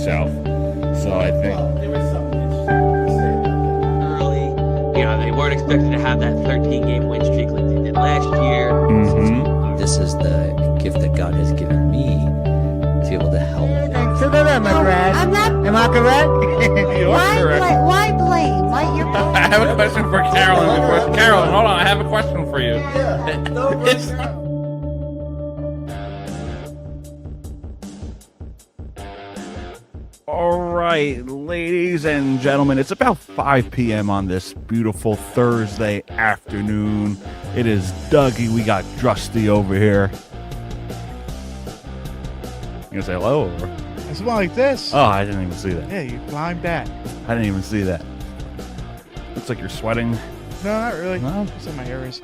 South. So I think There was something to say about that. Early, they weren't expected to have that 13-game win streak like they did last year. This is the gift that God has given me to be able to help. Thanks for that, my friend. I'm not. Am I correct? you are correct. Why blame? Why you're blaming? I have a question for Carolyn. Carolyn, hold on. I have a question for you. Yeah. No, It's- All right, ladies and gentlemen, it's about 5 p.m. on this beautiful Thursday afternoon. It is Dougie. We got Drusty over here. You gonna say hello? Or? It's more like this. Oh, I didn't even see that. Yeah, you blind bat. I didn't even see that. Looks like you're sweating. No, not really. No? Just in my areas.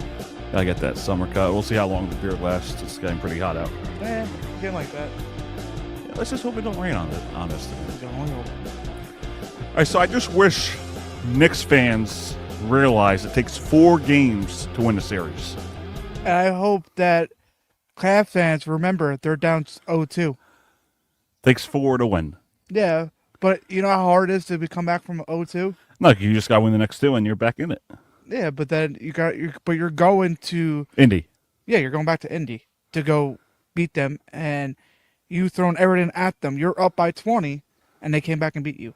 Gotta get that summer cut. We'll see how long the beard lasts. It's getting pretty hot out. Getting like that. Yeah, let's just hope it don't rain on this. It's only over. All right, so I just wish Knicks fans realize it takes 4 games to win the series. And I hope that Cavs fans remember they're down 0-2. Takes 4 to win. Yeah, but you know how hard it is to come back from 0-2? Look, you just got to win the next 2 and you're back in it. Yeah, but then you're going to Indy. Yeah, you're going back to Indy to go beat them, and you've thrown everything at them. You're up by 20, and they came back and beat you.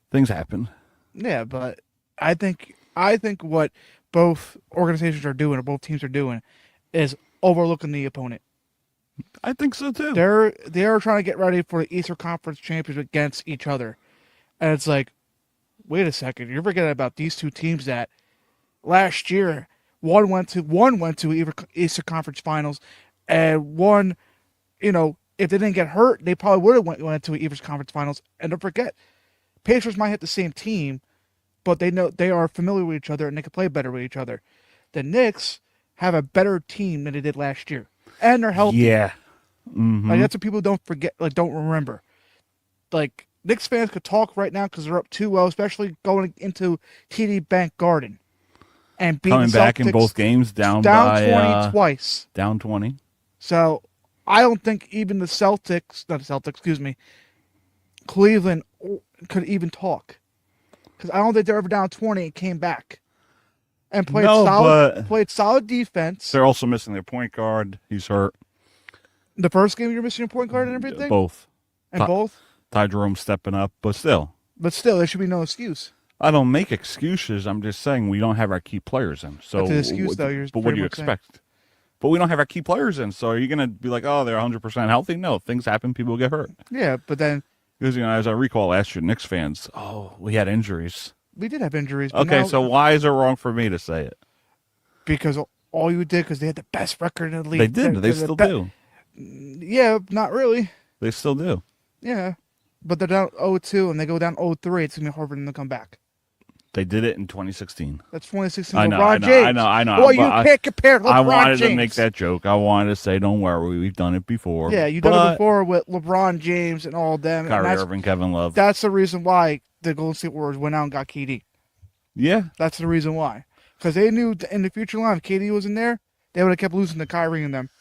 Things happen. Yeah, but I think what both organizations are doing, or both teams are doing, is overlooking the opponent. I think so too. They're trying to get ready for the Eastern Conference Championship against each other, and it's like, wait a second, you're forgetting about these two teams that last year one went to Eastern Conference Finals, and one, if they didn't get hurt, they probably would have went to Eastern Conference Finals. And don't forget, Pacers might hit the same team, but they know they are familiar with each other and they can play better with each other. The Knicks have a better team than they did last year, and they're healthy. Yeah. Mm-hmm. Like, that's what people don't forget, don't remember. Like, Knicks fans could talk right now because they're up 2-0, especially going into TD Bank Garden and beating Coming back in both games down by 20 twice. Down 20. So I don't think even Cleveland could even talk, because I don't think they're ever down 20 and came back and played solid defense. They're also missing their point guard. He's hurt. The first game you're missing your point guard and everything? Both. Both? Ty Jerome stepping up, but still. But still, there should be no excuse. I don't make excuses. I'm just saying we don't have our key players in. So That's an excuse, though. But what do you expect? But we don't have our key players in. So are you going to be like, oh, they're 100% healthy? No, things happen. People get hurt. Yeah, but then... Because, as I recall last year, Knicks fans, we had injuries. We did have injuries. But Okay, so why is it wrong for me to say it? Because all you did, because they had the best record in the league. They did. They still do. Yeah, not really. They still do. Yeah. But they're down 0-2, and they go down 0-3. It's going to be hard for them to come back. They did it in 2016. That's 2016. I know, LeBron James. I know. Well, you can't compare LeBron James. I wanted to make that joke. I wanted to say, don't worry, we've done it before. Yeah, you've done it before with LeBron James and all of them. Kyrie Irving, Kevin Love. That's the reason why the Golden State Warriors went out and got KD. Yeah. That's the reason why. Because they knew in the future line, if KD was in there, they would have kept losing to Kyrie and them.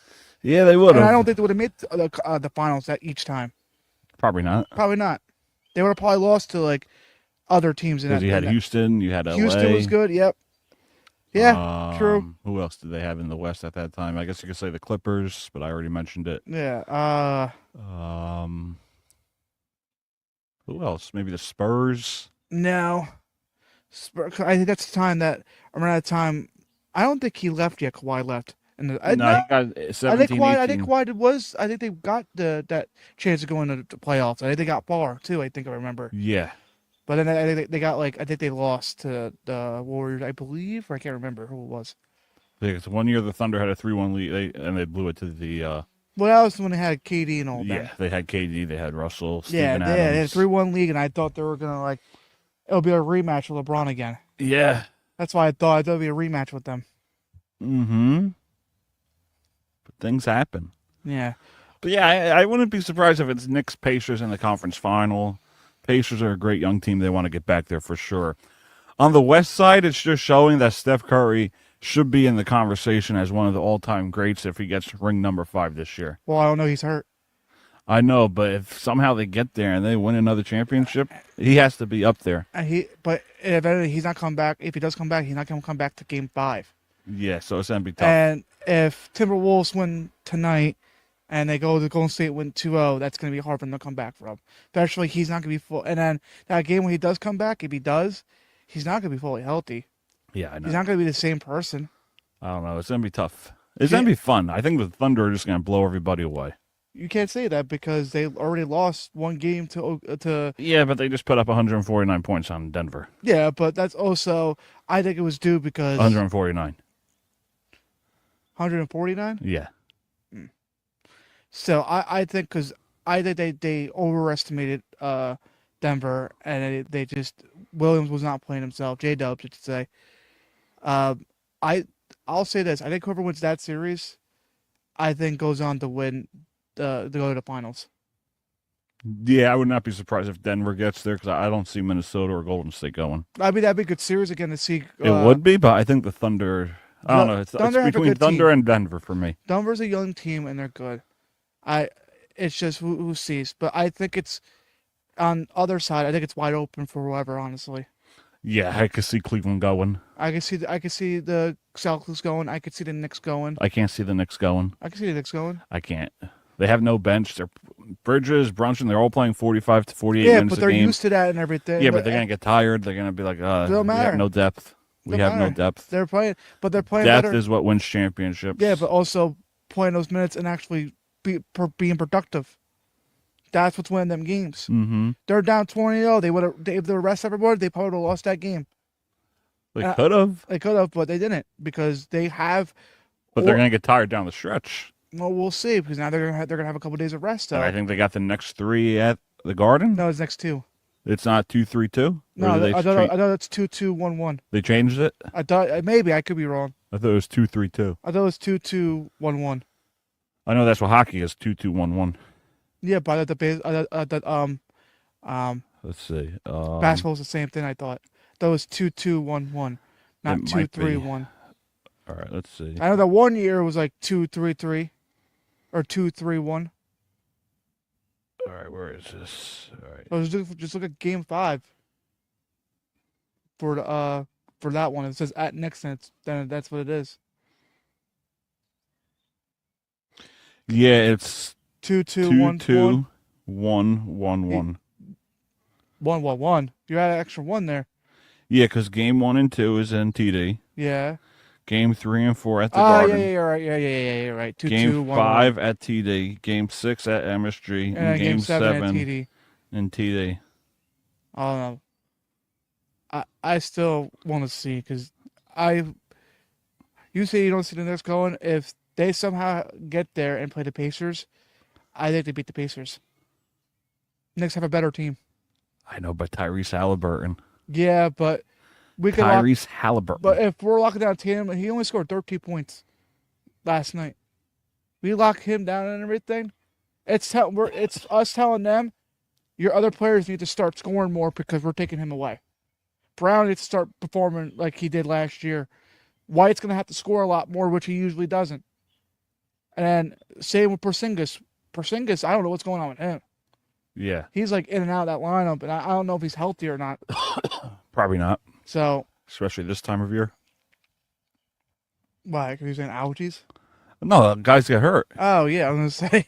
Yeah, they would have. And I don't think they would have made the finals that each time. Probably not. Probably not. They would have probably lost to, other teams in that. Because you had Houston, you had LA. Houston was good, yep. Yeah, true. Who else did they have in the West at that time? I guess you could say the Clippers, but I already mentioned it. Yeah. Who else? Maybe the Spurs? No. I think that's the time that around that time. I don't think he left yet. Kawhi left. He got 17, I think Kawhi was. I think they got that chance to go into the playoffs. I think they got far too. I think I remember. Yeah. But then I think they got I think they lost to the Warriors. I believe, or I can't remember who it was. Because 1 year the Thunder had a 3-1 lead, and they blew it to the. Well, that was when they had KD and all that. Yeah, they had KD, they had Russell, yeah, Steven they had a Adams. 3-1 league, and I thought they were gonna it'll be a rematch with LeBron again. Yeah. That's why I thought it'd be a rematch with them. Mm-hmm. But things happen. Yeah. But yeah, I wouldn't be surprised if it's Knicks Pacers in the conference final. Pacers are a great young team. They want to get back there for sure. On the West side, it's just showing that Steph Curry should be in the conversation as one of the all-time greats if he gets ring number 5 this year. Well, I don't know. He's hurt. I know, but if somehow they get there and they win another championship, he has to be up there. But if he's not coming back, if he does come back, he's not going to come back to Game 5. Yeah, so it's gonna be tough. And if Timberwolves win tonight and they go to Golden State win 2-0, that's going to be hard for him to come back from. Especially he's not going to be full. And then that game when he does come back, if he does, he's not going to be fully healthy. Yeah, I know. He's not going to be the same person. I don't know. It's gonna be tough. It's gonna be fun. I think the Thunder are just gonna blow everybody away. You can't say that because they already lost one game to. Yeah, but they just put up 149 points on Denver. Yeah, but that's also I think it was due because 149. 149. Yeah. So I think because I think they overestimated Denver and they just Williams was not playing himself. J-Dub should say. I'll say this: I think whoever wins that series, I think goes on to win to go to the finals. Yeah, I would not be surprised if Denver gets there because I don't see Minnesota or Golden State going. I mean, that'd be a good series again to see. It would be, but I think the Thunder. I don't know. It's Thunder have a between good Thunder team. and Denver for me. Denver's a young team and they're good. It's just who sees, but I think it's on other side. I think it's wide open for whoever. Honestly, Yeah, I could see Cleveland going. I can see the Celtics going. I could see the Knicks going. I can't see the Knicks going. I can see the Knicks going. I can't. They have no bench. They're Bridges, Brunson. They're all playing 45 to 48 Yeah, minutes but a they're game. used to that and everything. Yeah, but they're gonna get tired. They're gonna be like, we Don't have matter. no depth. We Don't have no matter. depth. They're playing Depth better. is what wins championships. Yeah, but also playing those minutes and actually being productive. That's what's winning them games. Mm-hmm. They're down 20-0. They would have if the rest everybody, they probably would have lost that game. They could have, They could have, but they didn't because they have. but they're gonna get tired down the stretch. Well, we'll see because now they're gonna have a couple days of rest. And Though. I think they got the next 3 at the Garden. No, it's next 2. It's not 2-3-2. No, I thought it's 2-2-1-1. They changed it. I thought maybe I could be wrong. I thought it was 2-3-2. I thought it was 2-2-1-1. I know that's what hockey is. 2-2-1-1. Yeah, but I thought Let's see. basketball was the same thing. I thought that was 2-2-1-1, not It might be. 2-3-1. All right, let's see. I know that one year it was like 2-3-3 or 2-3-1. All right, where is this? All right. Just look at Game 5 for that one. It says at Knicks, and then that's what it is. Yeah, it's 2-2-1-1. 2-2-1-1-1. 1-1-1. You had an extra one there. Yeah, because game 1 and 2 is in TD. Yeah. Game 3 and 4 at the Oh, Garden. yeah, you're right. Yeah, you're right. 2-2-1-1. Game 5 at TD. Game 6 at MSG. And And then game 7 at TD. in TD. I don't know. I still want to see because you say you don't see the Knicks going. If they somehow get there and play the Pacers, I think they beat the Pacers. Knicks have a better team. I know, but Tyrese Halliburton. Yeah, but we could. Tyrese Halliburton. But if we're locking down Tatum, he only scored 13 points last night. We lock him down and everything. It's us telling them your other players need to start scoring more because we're taking him away. Brown needs to start performing like he did last year. White's going to have to score a lot more, which he usually doesn't. And then same with Porzingis. Porzingis, I don't know what's going on with him. Yeah, He's like in and out of that lineup, and I don't know if he's healthy or not. probably not. So, Especially this time of year. why? Because he's in allergies? No, guys get hurt. Oh, yeah, I'm going to say.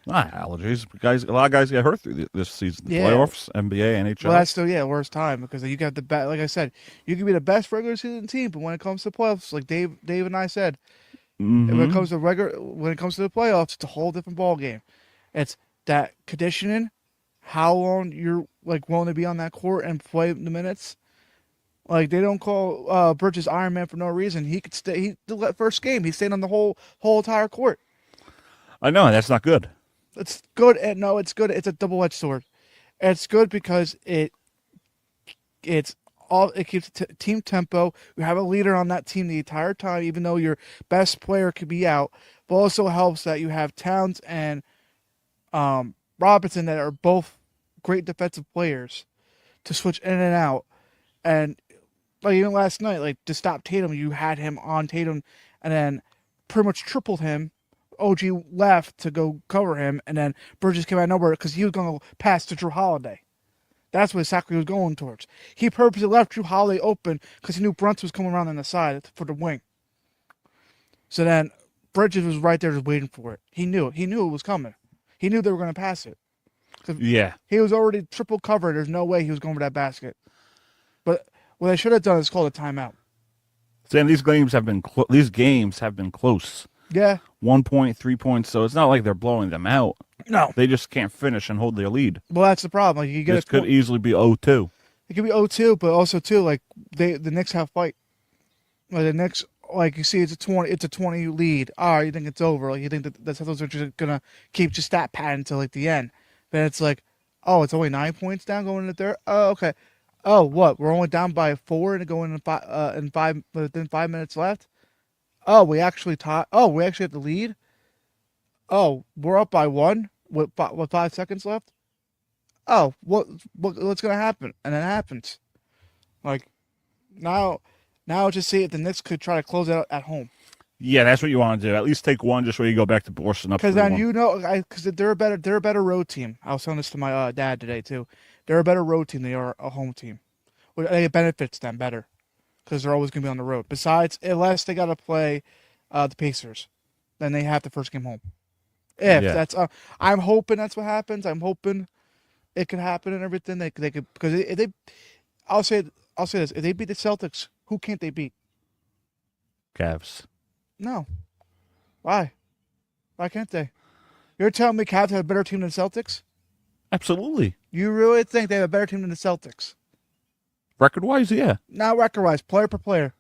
Not allergies. Guys, a lot of guys get hurt through this season. The Yeah. playoffs, NBA, NHL. Well, that's still, worst time because you got the best. Like I said, you can be the best regular season team, but when it comes to playoffs, like Dave and I said, Mhm. when it comes to the playoffs, it's a whole different ball game. It's that conditioning, how long you're like willing to be on that court and play the minutes. Like they don't call Bridges Iron Man for no reason. He could stay. The first game he stayed on the whole entire court. I know, and that's not good. It's good, and no, it's good. It's a double-edged sword. It's good because it keeps team tempo. You have a leader on that team the entire time, even though your best player could be out. But also helps that you have Towns and Robinson that are both great defensive players to switch in and out. And like even last night, like to stop Tatum, you had him on Tatum, and then pretty much tripled him OG left to go cover him, and then Bridges came out of nowhere because he was going to pass to Drew Holiday. That's what exactly he was going towards. He purposely left Drew Holiday open because he knew Brunson was coming around on the side for the wing. So then Bridges was right there just waiting for it. He knew it was coming. He knew they were going to pass it. Yeah. He was already triple covered. There's no way he was going for that basket. But what they should have done is called a timeout. Saying these games have been close. Yeah. 1 point, 3 points. So it's not like they're blowing them out. No. They just can't finish and hold their lead. Well, that's the problem. Like you get This could easily be 0-2. It could be 0-2, but also too like the Knicks have fight. Like the Knicks, like you see, it's a 20 lead. You think it's over? Like you think that's how those are just gonna keep just stat pad until like the end. Then it's like, oh, it's only 9 points down going into third. Oh, okay. Oh, what? We're only down by 4 and going within 5 minutes left. Oh, we actually tied. Oh, we actually have the lead. Oh, we're up by 1 with 5 seconds left. Oh, what's gonna happen? And it happens. Like now just see if the Knicks could try to close it out at home. Yeah, that's what you want to do. At least take one just so you go back to Boston up. Because then 3-1. because they're a better road team. I was telling this to my dad today too. They're a better road team than they are a home team. It benefits them better because they're always gonna be on the road. Besides, unless they got to play the Pacers, then they have the first game home. That's, I'm hoping that's what happens. I'm hoping it could happen and everything. They could because if they, I'll say this: if they beat the Celtics, who can't they beat? Cavs. No. Why? Why can't they? You're telling me Cavs have a better team than Celtics? Absolutely. You really think they have a better team than the Celtics? Record-wise, yeah. Not record-wise, player per player.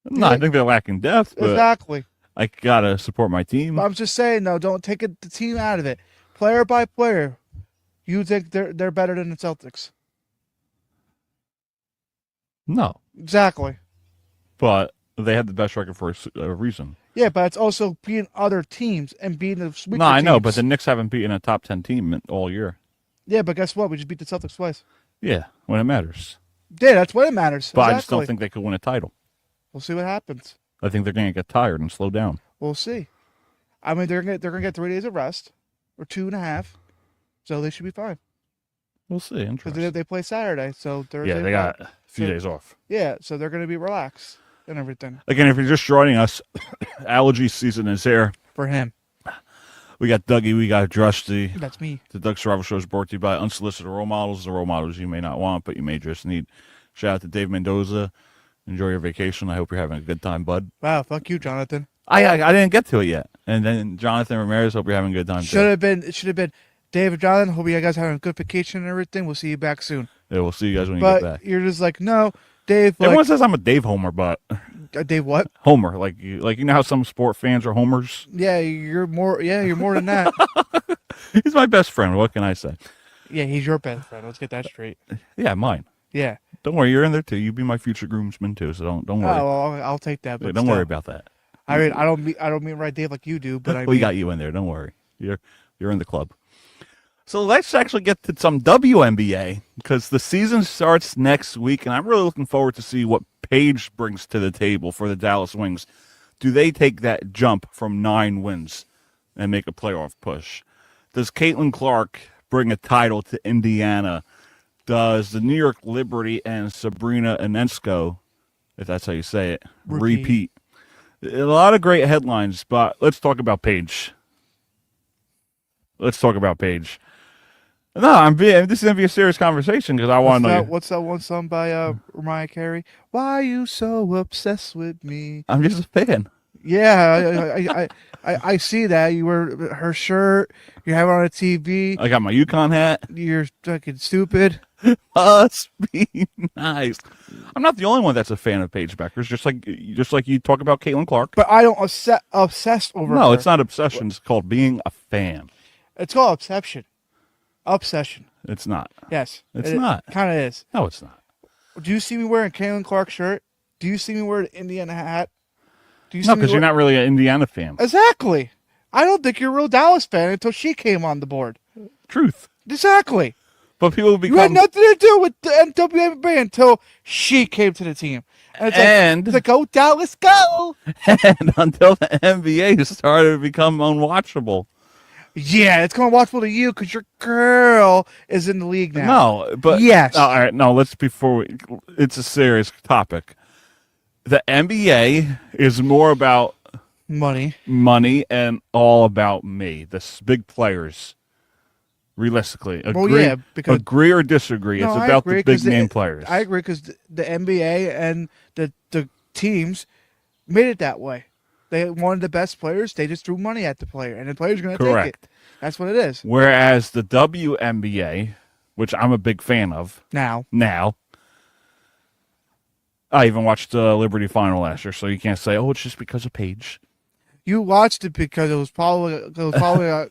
No, I think they're lacking depth, but Exactly. I got to support my team. But I'm just saying, though, don't take the team out of it. Player by player, you think they're better than the Celtics? No. Exactly. But they had the best record for a reason. Yeah, but it's also beating other teams and beating the weaker No, I know, teams. but the Knicks haven't beaten a top 10 team all year. Yeah, but guess what? We just beat the Celtics twice. Yeah, when it matters. Yeah, that's what it matters. But Exactly. I just don't think they could win a title. We'll see what happens. I think they're going to get tired and slow down. We'll see. I mean, they're gonna get 3 days of rest, or 2.5, so they should be fine. We'll see. Because Interesting. they play Saturday, so Thursday. Yeah, they got a few So- days off. Yeah, so they're gonna be relaxed and everything Again, if you're just joining us, allergy season is here. for him. We got Dougie, we got Drusty. That's me. The Doug Survival Show is brought to you by Unsolicited Role Models, the role models you may not want, but you may just need. Shout out to Dave Mendoza. Enjoy your vacation. I hope you're having a good time, bud. Wow, fuck you, Jonathan. I didn't get to it yet. And then Jonathan Ramirez, hope you're having a good time, Should too. have been. It should have been. Dave and Jonathan. Hope you guys having a good vacation and everything. We'll see you back soon. Yeah, we'll see you guys when you get But back. you're just like, no, Dave. Everyone Like, says I'm a Dave Homer, but Dave, what? Homer, like you know how some sport fans are homers? Yeah, you're more. Yeah, you're more than that. He's my best friend. What can I say? Yeah, he's your best friend. Let's get that straight. Yeah, mine. Yeah. Don't worry, you're in there too. You be my future groomsman too, so don't Oh, worry. well, I'll take that. But Don't worry still. about that. I mean, I don't mean right, Dave, like you do, but I We mean, got you in there. Don't worry. You're in the club. So let's actually get to some WNBA because the season starts next week, and I'm really looking forward to see what Paige brings to the table for the Dallas Wings. Do they take that jump from 9 wins and make a playoff push? Does Caitlin Clark bring a title to Indiana? Does the New York Liberty and Sabrina Ionesco, if that's how you say it, repeat? A lot of great headlines, but let's talk about Paige. Let's talk about Paige. No, this is going to be a serious conversation because I want to know. What's that one song by Mariah Carey? Why you so obsessed with me? I'm just a fan. Yeah, I see that. You wear her shirt. You have it on a TV. I got my Yukon hat. You're fucking stupid. Must be nice. I'm not the only one that's a fan of Paige Beckers, just like you talk about Caitlin Clark. But I don't obsess over her. No, it's not obsession. It's called being a fan. It's called obsession. Obsession. It's not. Yes. It's not. Kind of is. No, it's not. Do you see me wearing Caitlin Clark shirt? Do you see me wearing an Indiana hat? Do you see No, me because you're not really an Indiana fan. Exactly. I don't think you're a real Dallas fan until she came on the board. Truth. Exactly. But people You had become. nothing to do with the WNBA until she came to the team. And it's like, go Dallas, go! and until the NBA started to become unwatchable. Yeah, it's going to watchable to you because your girl is in the league now. No, but Yes. All right, no. It's a serious topic. The NBA is more about Money. money and all about me. Big players. Realistically, agree or disagree. No, it's I about agree, the big 'cause name players. I agree because the NBA and the teams made it that way. They wanted the best players. They just threw money at the player, and the player's going to take Correct. it. That's what it is. Whereas the WNBA, which I'm a big fan of Now, I even watched the Liberty final last year, so you can't say, "Oh, it's just because of Paige." you watched it because it was probably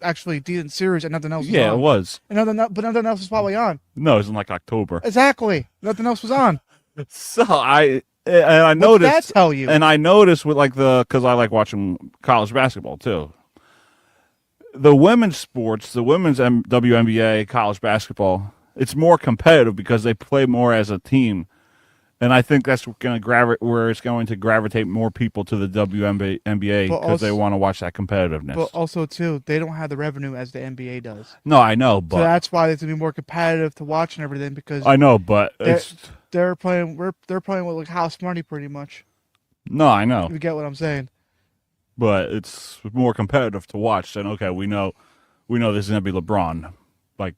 actually a decent series and nothing else was Yeah, on. it was. But nothing else was probably on. No, it was in like October. Exactly. Nothing else was on. So I What's noticed that tell you? And I noticed with because I like watching college basketball too. The women's sports, the women's WNBA, college basketball, it's more competitive because they play more as a team, and I think that's going to where it's going to gravitate more people to the WNBA because they want to watch that competitiveness. But also too, they don't have the revenue as the NBA does. No, I know, but So that's why it's gonna be more competitive to watch and everything because I know, but they're playing with like house money pretty much. No, I know. If you get what I'm saying. But it's more competitive to watch than we know this is gonna be LeBron. Like,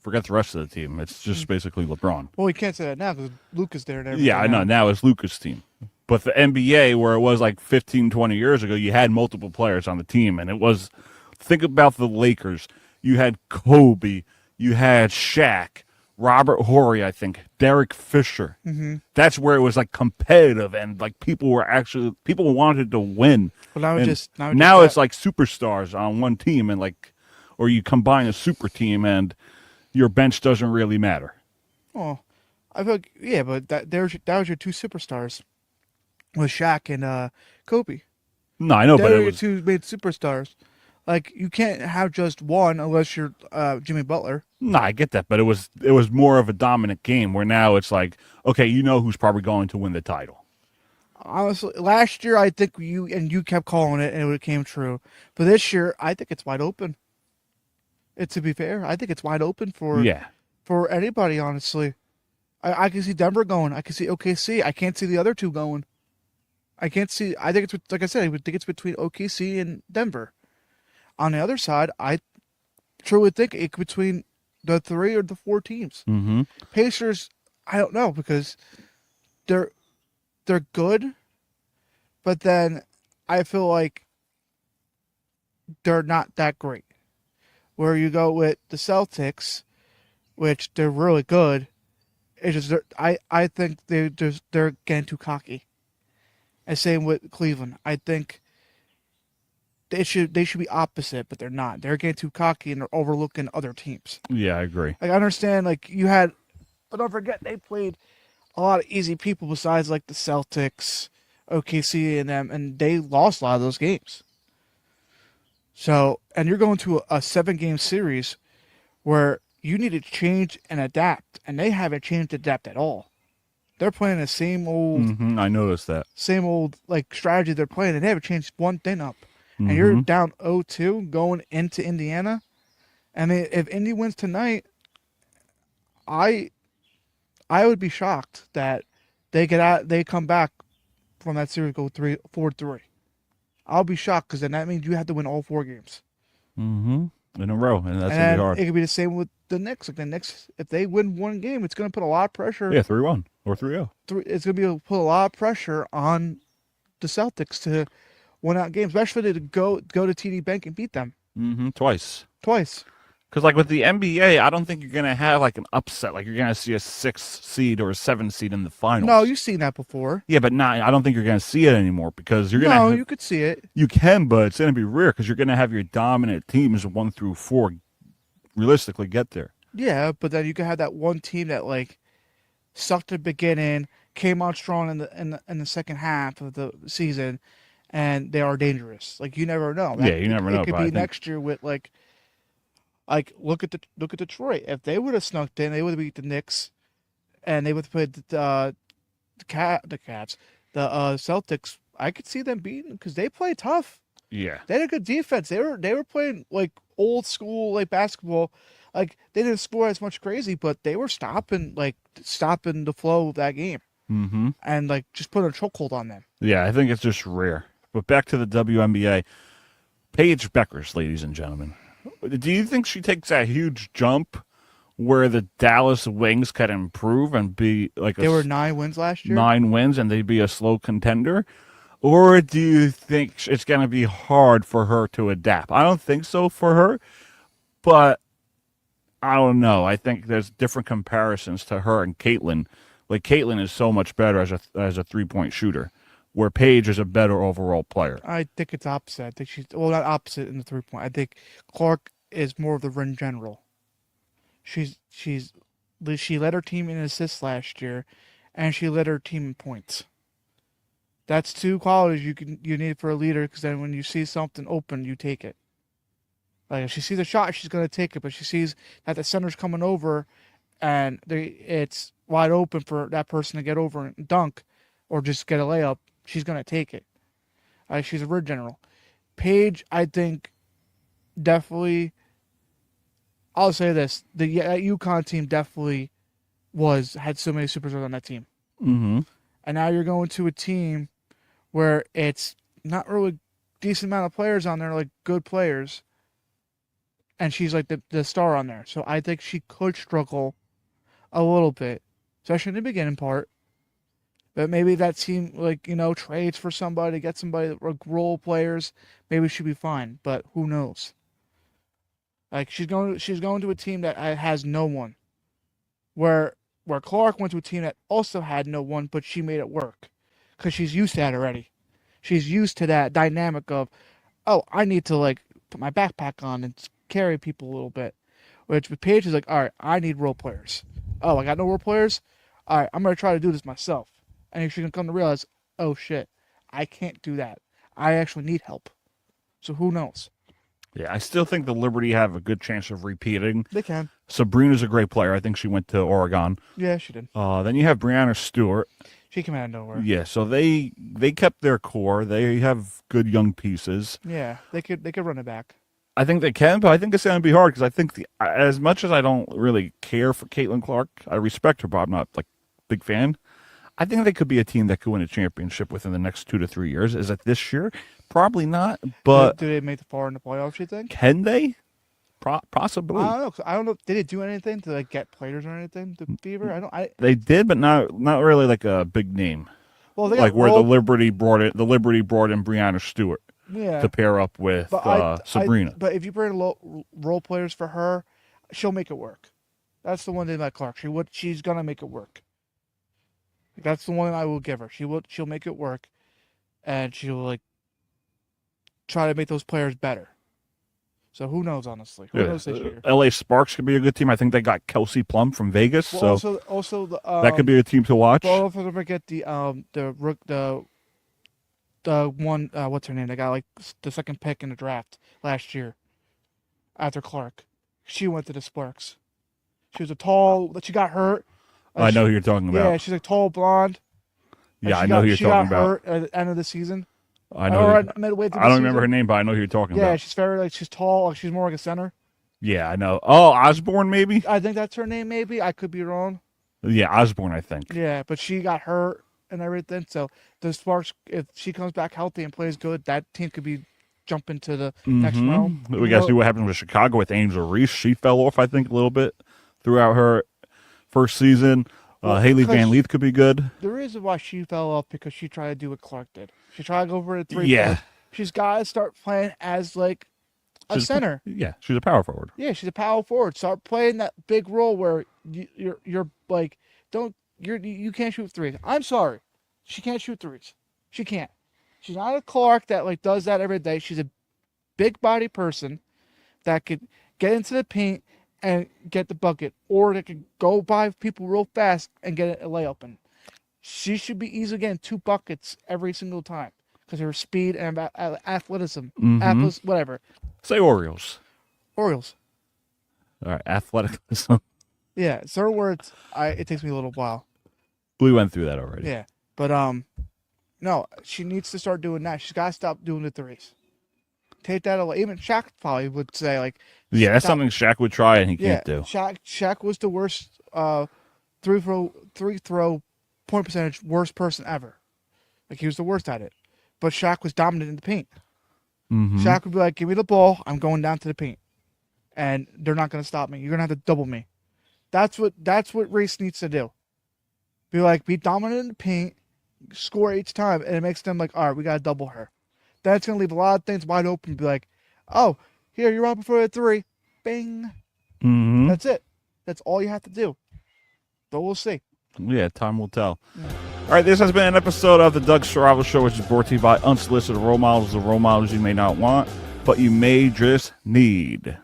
forget the rest of the team. It's just basically LeBron. Well, you can't say that now because Luke is there and everything. Yeah, I know. Now it's Luka's team. But the NBA, where it was like 15, 20 years ago, you had multiple players on the team. And it was, think about the Lakers. You had Kobe. You had Shaq. Robert Horry, I think. Derek Fisher. Mm-hmm. That's where it was like competitive and like people wanted to win. But now now it's like superstars on one team and or you combine a super team and your bench doesn't really matter. Oh, I feel like, yeah, but that was your two superstars, with Shaq and Kobe. No, I know, but They were it your was two made superstars. Like you can't have just one unless you're Jimmy Butler. no, I get that, but it was more of a dominant game where now it's like, okay, you know who's probably going to win the title. Honestly, last year I think you kept calling it and it came true. But this year I think it's wide open. To be fair, I think it's wide open for anybody. Honestly, I can see Denver going. I can see OKC. I can't see the other two going. I can't see. I think it's like I said. I think it's between OKC and Denver. On the other side, I truly think it's between the 3 or the 4 teams. Mm-hmm. Pacers, I don't know because they're good, but then I feel like they're not that great. Where you go with the Celtics, which they're really good, it's just I think they're getting too cocky. And same with Cleveland. I think they should be opposite, but they're not. They're getting too cocky and they're overlooking other teams. Yeah, I agree. Like, I understand, like, but don't forget, they played a lot of easy people besides, like, the Celtics, OKC, and them, and they lost a lot of those games. So, and you're going to a 7-game series where you need to change and adapt, and they haven't changed and adapt at all. They're playing the same old, I noticed that. like, strategy they're playing, and they haven't changed one thing up. Mm-hmm. And you're down 0-2 going into Indiana. I mean, if Indy wins tonight, I would be shocked that they come back from that series, go 4-3. I'll be shocked because then that means you have to win all 4 games. Mm-hmm. In a row, and that's And gonna be hard. it could be the same with the Knicks. Like the Knicks, if they win one game, it's going to put a lot of pressure. Yeah, 3-1 or 3-0. It's going to put a lot of pressure on the Celtics to win out games, especially to go to TD Bank and beat them Mm-hmm. Twice. Because like with the NBA, I don't think you're gonna have like an upset. Like you're gonna see a 6 seed or a 7 seed in the finals. No, you've seen that before. Yeah, but I don't think you're gonna see it anymore because you're gonna. No, you could see it. You can, but it's gonna be rare because you're gonna have your dominant teams 1 through 4 realistically get there. Yeah, but then you could have that one team that like sucked at the beginning, came out strong in the second half of the season, and they are dangerous. Like you never know. Yeah, you never know. It could but I be think- next year with like look at Detroit. If they would have snuck in, they would have beat the Knicks, and they would have played the Cavs, the Celtics. I could see them beating because they play tough. Yeah. They had a good defense. They were playing like old school like basketball. Like they didn't score as much crazy, but they were stopping the flow of that game Mm-hmm. and like just putting a chokehold on them. Yeah, I think it's just rare. But back to the WNBA. Paige Beckers, ladies and gentlemen. Do you think she takes that huge jump where the Dallas Wings can improve and be like They were 9 wins last year. 9 wins and they'd be a slow contender? Or do you think it's going to be hard for her to adapt? I don't think so for her, but I don't know. I think there's different comparisons to her and Caitlin. Like Caitlin is so much better as a 3-point shooter, where Paige is a better overall player. I think it's opposite. I think she's not opposite in the 3-point. I think Clark is more of the rim general. She led her team in assists last year, and she led her team in points. That's 2 qualities you need for a leader. Because then when you see something open, you take it. Like if she sees a shot, she's gonna take it. But she sees that the center's coming over, and it's wide open for that person to get over and dunk, or just get a layup. She's gonna take it. She's a rim general. Paige, I think, definitely. I'll say this: that UConn team definitely had so many superstars on that team, Mm-hmm. and now you're going to a team where it's not really decent amount of players on there, like good players, and she's like the star on there. So I think she could struggle a little bit, especially in the beginning part. But maybe that team, trades for somebody, get somebody like role players. Maybe she'd be fine. But who knows? Like she's going to a team that has no one. Where Clark went to a team that also had no one, but she made it work, because she's used to that already. She's used to that dynamic of, oh, I need to like put my backpack on and carry people a little bit. Which with Paige is like, all right, I need role players. Oh, I got no role players. All right, I'm gonna try to do this myself. And she's gonna come to realize, oh shit, I can't do that. I actually need help. So who knows? Yeah, I still think the Liberty have a good chance of repeating. They can. Sabrina's a great player. I think she went to Oregon. Yeah, she did. Then you have Brianna Stewart. She came out of nowhere. Yeah, so they kept their core. They have good young pieces. Yeah, they could run it back. I think they can, but I think it's going to be hard because I think as much as I don't really care for Caitlin Clark, I respect her, but I'm not like big fan. I think they could be a team that could win a championship within the next 2 to 3 years. Is it this year? Probably not. But do they make the far in the playoffs? You think? Can they? Possibly. I don't know. I don't know. Did they do anything to like get players or anything to Beaver? They did, but not really like a big name. Well, they like got where the Liberty brought in Brianna Stewart to pair up with Sabrina. But if you bring role players for her, she'll make it work. That's the one thing about Clark. She's gonna make it work. That's the one I will give her. She'll make it work, and she'll like try to make those players better. So who knows? Honestly, who knows this year? LA Sparks could be a good team. I think they got Kelsey Plum from Vegas, Well, so also that could be a team to watch. Well, don't forget the one what's her name? They got like the second pick in the draft last year. After Clark, she went to the Sparks. She was she got hurt. I know who you're talking about. Yeah, she's like tall, blonde. Yeah, I know who you're talking about. She got hurt at the end of the season. I know. Midway through I don't remember her name, but I know who you're talking about. Yeah, she's very she's tall. She's more like a center. Yeah, I know. Oh, Osborne, maybe? I think that's her name. Maybe I could be wrong. Yeah, Osborne, I think. Yeah, but she got hurt and everything. So the Sparks, if she comes back healthy and plays good, that team could be jumping to the next round. We got to see what happens with Chicago with Angel Reese. She fell off, I think, a little bit throughout her first season. Haley Van Leith could be good. The reason why she fell off because she tried to do what Clark did. She tried to go for the 3. Yeah. She's got to start playing as like a center. Yeah, she's a power forward. Yeah, she's a power forward. Start playing that big role where you're like you can't shoot threes. I'm sorry, she can't shoot threes. She can't. She's not a Clark that like does that every day. She's a big body person that could get into the paint and get the bucket, or they could go by people real fast and get a layup. And she should be easily getting 2 buckets every single time because of her speed and athleticism, whatever. Say Orioles. Orioles. All right, athleticism. Yeah, certain words, it takes me a little while. We went through that already. Yeah, but no, she needs to start doing that. She's got to stop doing the threes. Take that away. Even Shaq probably would say like, Yeah, that's stop- something Shaq would try and he Yeah, can't do. Shaq was the worst three throw point percentage worst person ever. Like he was the worst at it. But Shaq was dominant in the paint. Mm-hmm. Shaq would be like, "Give me the ball. I'm going down to the paint, and they're not going to stop me. You're going to have to double me." That's what Reese needs to do. Be dominant in the paint, score each time, and it makes them like, all right, we got to double her. That's going to leave a lot of things wide open. Be like, oh, here, you're open for a three. Bing. Mm-hmm. That's it. That's all you have to do. But we'll see. Yeah, time will tell. All right, this has been an episode of the Doug Stravo Show, which is brought to you by Unsolicited Role Models, the role models you may not want, but you may just need.